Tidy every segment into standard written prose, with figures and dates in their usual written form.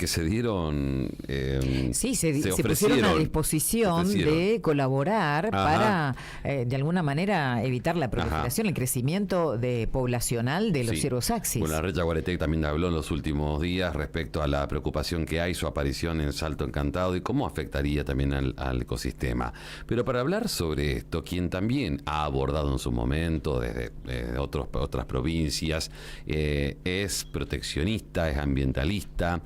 que se dieron, sí, se pusieron a disposición de colaborar para, de alguna manera, evitar la proliferación, el crecimiento poblacional de los ciervos Axis. Bueno, la red Yaguareté también habló en los últimos días respecto a la preocupación que hay, su aparición en Salto Encantado y cómo afectaría también al ecosistema. Pero para hablar sobre esto, quien también ha abordado en su momento desde otras provincias, es proteccionista, es ambientalista,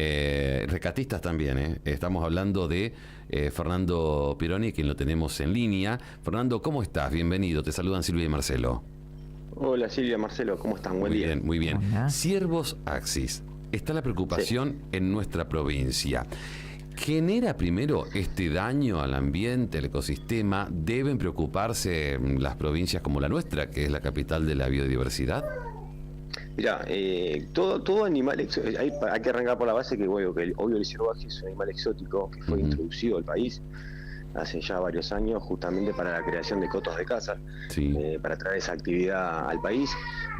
rescatistas también. Estamos hablando de Fernando Pironi, quien lo tenemos en línea. Fernando, ¿cómo estás? Bienvenido, te saludan Silvia y Marcelo. Hola Silvia, Marcelo, ¿cómo están? Buen día. Muy bien. Hola. Ciervos Axis, está la preocupación en nuestra provincia. ¿Genera primero este daño al ambiente, al ecosistema? ¿Deben preocuparse las provincias como la nuestra, que es la capital de la biodiversidad? Mirá, todo animal hay que arrancar por la base que, bueno, que obvio el ciervo Axis es un animal exótico que fue introducido al país hace ya varios años justamente para la creación de cotos de caza, para traer esa actividad al país.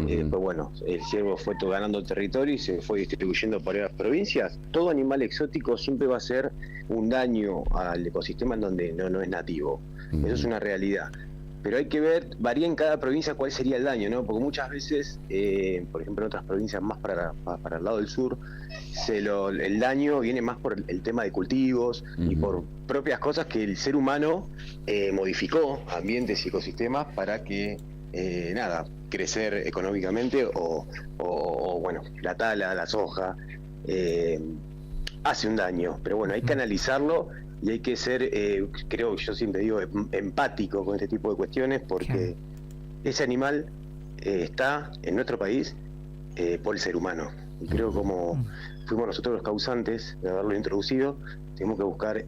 Después, bueno, el ciervo fue ganando territorio y se fue distribuyendo por las provincias. Todo animal exótico siempre va a ser un daño al ecosistema en donde no es nativo. Eso es una realidad. Pero hay que ver, varía en cada provincia cuál sería el daño, ¿no? Porque muchas veces, por ejemplo en otras provincias más para el lado del sur, el daño viene más por el tema de cultivos y por propias cosas que el ser humano modificó, ambientes y ecosistemas para que, crecer económicamente o bueno, la tala, la soja, hace un daño. Pero bueno, hay que analizarlo. Y hay que ser, creo que yo siempre digo, empático con este tipo de cuestiones, porque ese animal está en nuestro país por el ser humano. Y creo que como fuimos nosotros los causantes de haberlo introducido, tenemos que buscar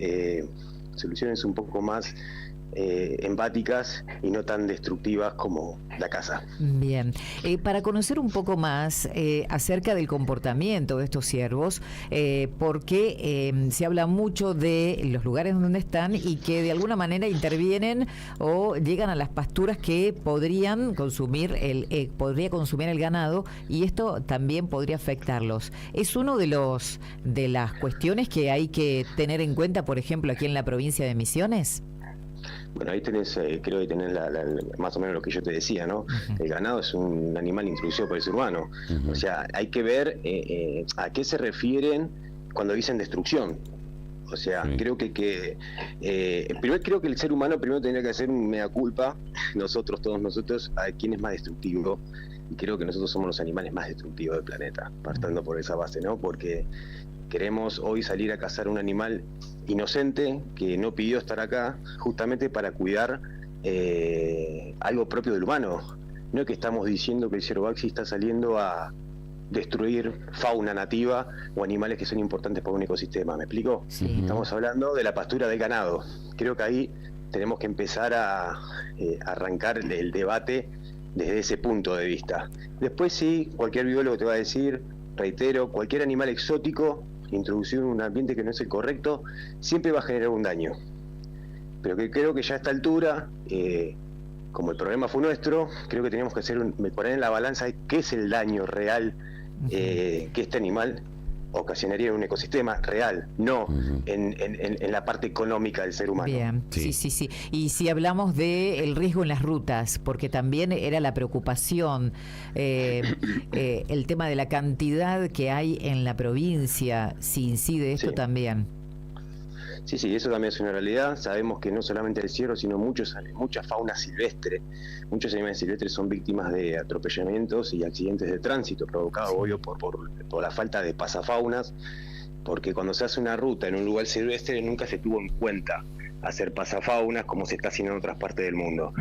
soluciones un poco más empáticas y no tan destructivas como la caza. Bien, para conocer un poco más acerca del comportamiento de estos ciervos, porque se habla mucho de los lugares donde están y que de alguna manera intervienen o llegan a las pasturas que podría consumir el ganado, y esto también podría afectarlos. Es uno de las cuestiones que hay que tener en cuenta, por ejemplo, aquí en la provincia de Misiones. Bueno, ahí tenés, creo que tenés más o menos lo que yo te decía, ¿no? El ganado es un animal introducido por el ser humano. O sea, hay que ver a qué se refieren cuando dicen destrucción. O sea, creo que primero creo que el ser humano primero tendría que hacer un mea culpa, todos nosotros, a quién es más destructivo. Y creo que nosotros somos los animales más destructivos del planeta, partando por esa base, ¿no? Porque queremos hoy salir a cazar un animal inocente que no pidió estar acá justamente para cuidar algo propio del humano. No es que estamos diciendo que el ciervo Axis está saliendo a destruir fauna nativa o animales que son importantes para un ecosistema, ¿me explico? Sí. Estamos hablando de la pastura del ganado. Creo que ahí tenemos que empezar a arrancar el debate desde ese punto de vista. Después sí, cualquier biólogo te va a decir, reitero, cualquier animal exótico introducido en un ambiente que no es el correcto, siempre va a generar un daño. Pero que creo que ya a esta altura, como el problema fue nuestro, creo que teníamos que poner en la balanza qué es el daño real que este animal ocasionaría en un ecosistema real, no en la parte económica del ser humano. Bien, sí. Y si hablamos del riesgo en las rutas, porque también era la preocupación, el tema de la cantidad que hay en la provincia, si incide esto también. Sí, eso también es una realidad. Sabemos que no solamente el ciervo, sino mucha fauna silvestre. Muchos animales silvestres son víctimas de atropellamientos y accidentes de tránsito provocados, obvio, por la falta de pasafaunas, porque cuando se hace una ruta en un lugar silvestre nunca se tuvo en cuenta hacer pasafaunas como se está haciendo en otras partes del mundo.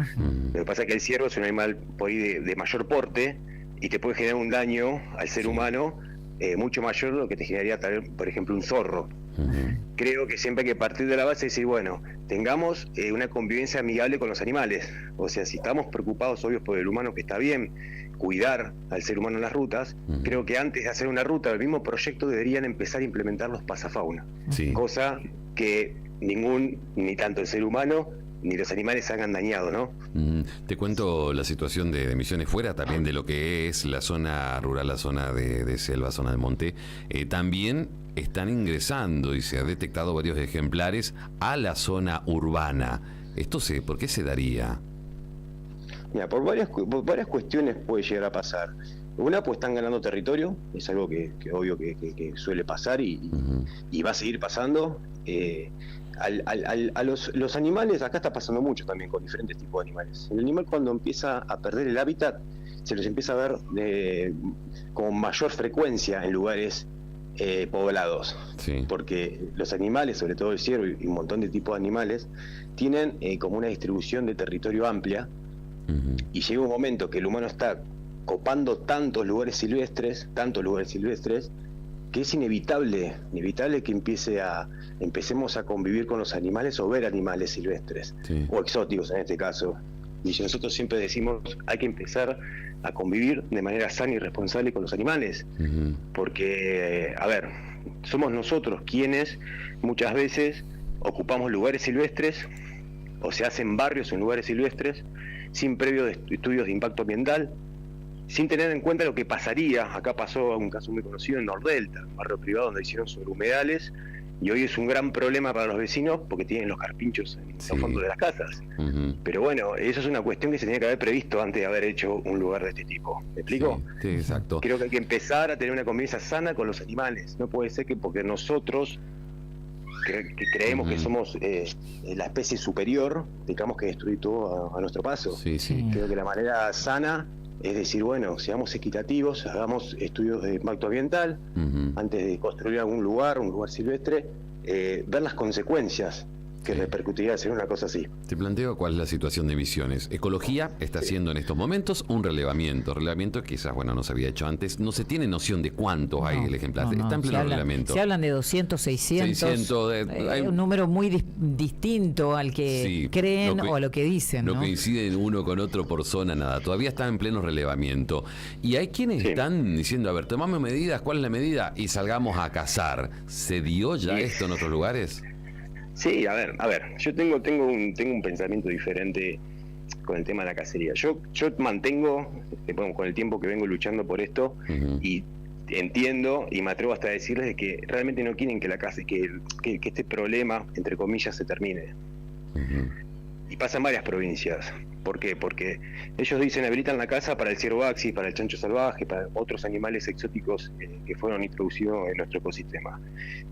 Lo que pasa es que el ciervo es un animal por ahí de mayor porte y te puede generar un daño al ser humano mucho mayor de lo que te generaría, por ejemplo, un zorro. Creo que siempre hay que partir de la base y decir, bueno, tengamos una convivencia amigable con los animales. O sea, si estamos preocupados, obvios, por el humano, que está bien cuidar al ser humano en las rutas, creo que antes de hacer una ruta del mismo proyecto deberían empezar a implementar los pasafauna. Cosa que ni tanto el ser humano ni los animales se hagan dañado, ¿no? Te cuento la situación de Misiones fuera también de lo que es la zona rural, la zona de selva, zona de monte. También están ingresando y se ha detectado varios ejemplares a la zona urbana. ¿Por qué se daría? Mira, por varias cuestiones puede llegar a pasar. Una, pues están ganando territorio, es algo que obvio que suele pasar y va a seguir pasando. A los animales, acá está pasando mucho también con diferentes tipos de animales. El animal, cuando empieza a perder el hábitat, se los empieza a ver con mayor frecuencia en lugares poblados. Sí. Porque los animales, sobre todo el ciervo y un montón de tipos de animales, tienen como una distribución de territorio amplia, y llega un momento que el humano está copando tantos lugares silvestres, que es inevitable que empecemos a convivir con los animales o ver animales silvestres, sí, o exóticos en este caso. Y nosotros siempre decimos, hay que empezar a convivir de manera sana y responsable con los animales, porque, somos nosotros quienes muchas veces ocupamos lugares silvestres, o se hacen barrios en lugares silvestres, sin previos estudios de impacto ambiental, sin tener en cuenta lo que pasaría. Acá pasó un caso muy conocido en Nordelta, un barrio privado donde hicieron sobre humedales, y hoy es un gran problema para los vecinos porque tienen los carpinchos en los fondos de las casas. Pero bueno, eso es una cuestión que se tenía que haber previsto antes de haber hecho un lugar de este tipo. ¿Me explico? Sí, exacto. Creo que hay que empezar a tener una convivencia sana con los animales. No puede ser que porque nosotros que creemos que somos la especie superior, tengamos que destruir todo a nuestro paso. Sí. Creo que la manera sana es decir, bueno, seamos equitativos, hagamos estudios de impacto ambiental antes de construir un lugar silvestre, ver las consecuencias que repercutiría hacer una cosa así. Te planteo cuál es la situación de Misiones. Ecología está haciendo en estos momentos un relevamiento que quizás, no se había hecho antes. No se tiene noción de cuántos hay el ejemplar. Está en pleno relevamiento. Se hablan de 200, 600. Hay un número muy distinto al que creen o a lo que dicen. No coinciden uno con otro por zona, nada. Todavía está en pleno relevamiento. Y hay quienes están diciendo, tomamos medidas, ¿cuál es la medida? Y salgamos a cazar. ¿Se dio ya esto en otros lugares? Sí, a ver, yo tengo un pensamiento diferente con el tema de la cacería. Yo mantengo, con el tiempo que vengo luchando por esto, y entiendo y me atrevo hasta a decirles de que realmente no quieren que la caza, que este problema, entre comillas, se termine. Y pasa en varias provincias. ¿Por qué? Porque ellos dicen habilitan la caza para el ciervo axis, para el chancho salvaje, para otros animales exóticos que fueron introducidos en nuestro ecosistema.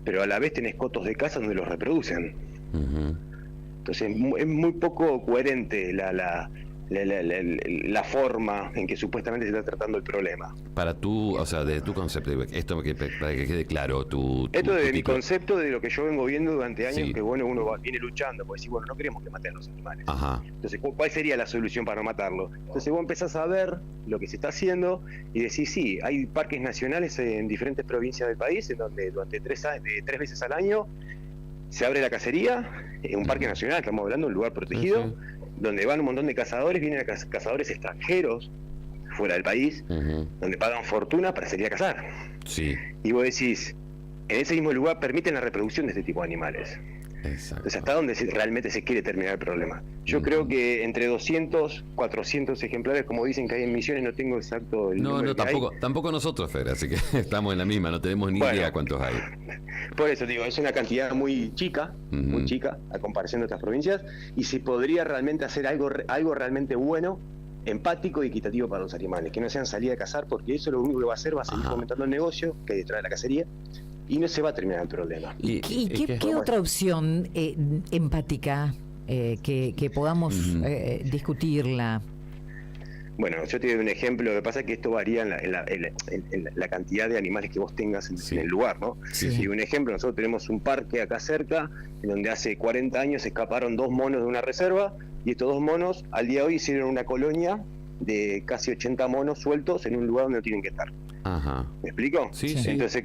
Pero a la vez tenés cotos de caza donde los reproducen. Entonces es muy poco coherente la forma en que supuestamente se está tratando el problema. Para tú, de tu concepto, esto para que quede claro, esto de mi concepto, de lo que yo vengo viendo durante años, que uno viene luchando, porque no queremos que maten a los animales. Entonces, ¿cuál sería la solución para no matarlo? Entonces vos empezás a ver lo que se está haciendo y decís, sí, hay parques nacionales en diferentes provincias del país, en donde durante 3 veces al año se abre la cacería, en un parque nacional, estamos hablando de un lugar protegido, donde van un montón de cazadores, vienen cazadores extranjeros fuera del país, donde pagan fortuna para salir a cazar. Y vos decís, en ese mismo lugar permiten la reproducción de este tipo de animales. Entonces, ¿hasta dónde realmente se quiere terminar el problema? Yo creo que entre 200, 400 ejemplares, como dicen que hay en Misiones, no tengo exacto el número. Tampoco nosotros, Fer, así que estamos en la misma, no tenemos ni idea cuántos hay. Por eso digo, es una cantidad muy chica a comparación de otras provincias, y se podría realmente hacer algo realmente bueno, empático y equitativo para los animales, que no sean salir a cazar, porque eso lo único que va a hacer va a seguir fomentando el negocio que hay detrás de la cacería, y no se va a terminar el problema. ¿Y qué otra opción empática que podamos discutirla? Bueno, yo te doy un ejemplo. Lo que pasa es que esto varía en la cantidad de animales que vos tengas en el lugar, ¿no? Y un ejemplo, nosotros tenemos un parque acá cerca, en donde hace 40 años escaparon 2 monos de una reserva, y estos 2 monos al día de hoy hicieron una colonia de casi 80 monos sueltos en un lugar donde no tienen que estar. ¿Me explico? Sí. Entonces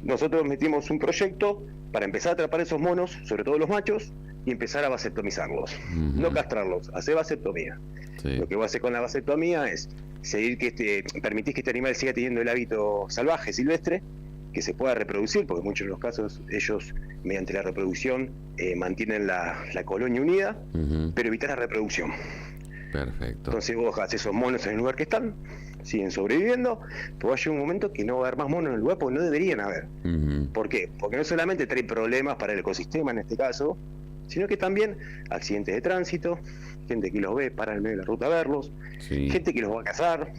nosotros metimos un proyecto para empezar a atrapar esos monos, sobre todo los machos, y empezar a vasectomizarlos. No castrarlos, hacer vasectomía. Lo que vos haces con la vasectomía es permitir que este animal siga teniendo el hábito salvaje, silvestre, que se pueda reproducir, porque en muchos de los casos ellos, mediante la reproducción, mantienen la colonia unida, pero evitar la reproducción. Perfecto. Entonces vos dejás esos monos en el lugar que están, siguen sobreviviendo, pero va a llegar un momento que no va a haber más monos en el lugar porque no deberían haber. ¿Por qué? Porque no solamente trae problemas para el ecosistema en este caso, sino que también accidentes de tránsito, gente que los ve para en el medio de la ruta a verlos, gente que los va a cazar,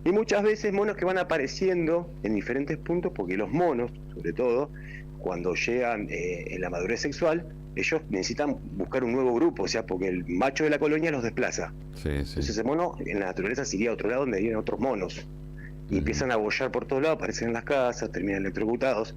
y muchas veces monos que van apareciendo en diferentes puntos, porque los monos, sobre todo, cuando llegan en la madurez sexual, ellos necesitan buscar un nuevo grupo, o sea, porque el macho de la colonia los desplaza. Entonces ese mono en la naturaleza se iría a otro lado donde viven otros monos. Y empiezan a bollar por todos lados, aparecen en las casas, terminan electrocutados.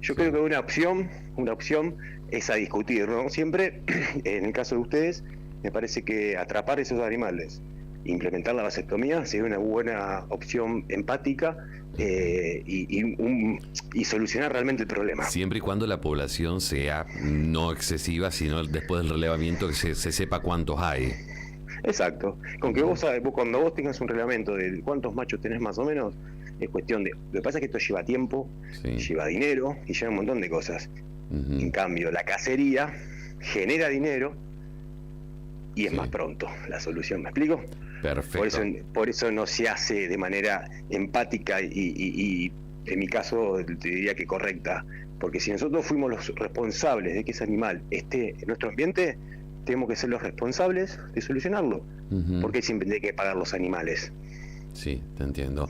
Yo creo que una opción es a discutir, ¿no? Siempre, en el caso de ustedes, me parece que atrapar esos animales, implementar la vasectomía sería una buena opción empática y solucionar realmente el problema. Siempre y cuando la población sea no excesiva, sino después del relevamiento que se sepa cuántos hay. Exacto. Con que cuando vos tengas un reglamento de cuántos machos tenés más o menos, es cuestión de... Lo que pasa es que esto lleva tiempo, lleva dinero y lleva un montón de cosas. En cambio, la cacería genera dinero y es más pronto la solución, ¿me explico? Perfecto. Por eso no se hace de manera empática y en mi caso te diría que correcta, porque si nosotros fuimos los responsables de que ese animal esté en nuestro ambiente, tenemos que ser los responsables de solucionarlo, porque siempre hay que pagar los animales. Sí, te entiendo.